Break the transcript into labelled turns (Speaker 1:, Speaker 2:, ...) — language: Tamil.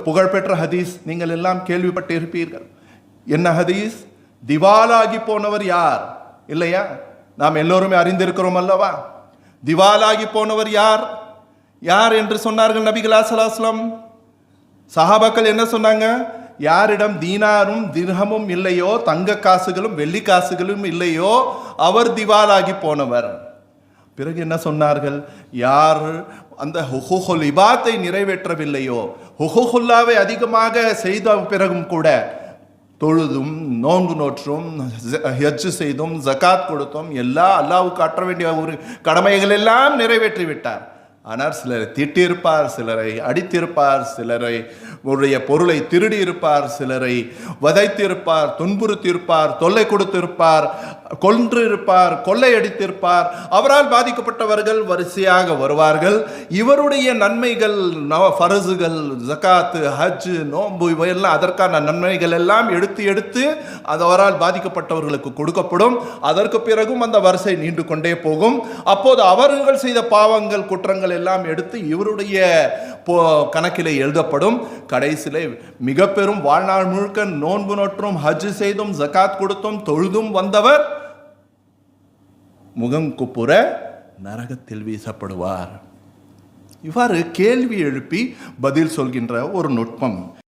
Speaker 1: புகழ்பெற்ற ஹதீஸ் நீங்கள் எல்லாம் கேள்விப்பட்டிருப்பீர்கள். என்ன ஹதீஸ்? திவாலாகி போனவர் யார்? இல்லையா? நாம் எல்லோருமே அறிந்திருக்கிறோம் அல்லவா? திவாலாகி போனவர் யார் யார் என்று சொன்னார்கள் நபிகள் ஸல்லல்லாஹு அலைஹி வஸல்லம். சஹாபாக்கள் என்ன சொன்னாங்க? யாரிடம் தீனாரும் திர்ஹமும் இல்லையோ, தங்க காசுகளும் வெள்ளி காசுகளும் இல்லையோ, அவர் திவாலாகி போனவர். பிறகு என்ன சொன்னார்கள்? யார் அந்த ஹுகூகுல் இபாத்தை நிறைவேற்றவில்லையோ, ஹுகூகுல்லாவை அதிகமாக செய்த பிறகும் கூட தொழுதும் நோன்பு நோற்றும் ஹஜ் செய்தும் ஜகாத் கொடுத்தும் எல்லா அல்லாஹ்வுக்கு ஆற்ற வேண்டிய ஒரு கடமைகள் எல்லாம் நிறைவேற்றி விட்டார். ஆனால் சிலரை திட்டியிருப்பார், சிலரை அடித்திருப்பார், சிலரை உடைய பொருளை திருடி இருப்பார், சிலரை வதைத்திருப்பார், துன்புறுத்தியிருப்பார், தொல்லை கொடுத்திருப்பார், கொன்று இருப்பார், கொள்ளையடித்திருப்பார். அவரால் பாதிக்கப்பட்டவர்கள் வரிசையாக வருவார்கள். இவருடைய நன்மைகள், ஃபரசுகள், ஜகாத்து, ஹஜ், நோன்பு இவையெல்லாம் அதற்கான நன்மைகள் எல்லாம் எடுத்து அது அவரால் பாதிக்கப்பட்டவர்களுக்கு கொடுக்கப்படும். அதற்கு பிறகும் அந்த வரிசை நீண்டு கொண்டே போகும். அப்போது அவர்கள் செய்த பாவங்கள், குற்றங்கள் எல்லாம் எடுத்து இவருடைய கணக்கிலே எழுதப்படும். கடைசியிலே மிக பெரும் வாழ்நாள் முழுக்க நோன்பு நோற்றும் ஹஜ் செய்தும் ஜகாத் கொடுத்தும் தொழுதும் வந்தவர் முகம் குப்புற நரகத்தில் வீசப்படுவார். இவ்வாறு கேள்வி எழுப்பி பதில் சொல்கின்ற ஒரு நுட்பம்.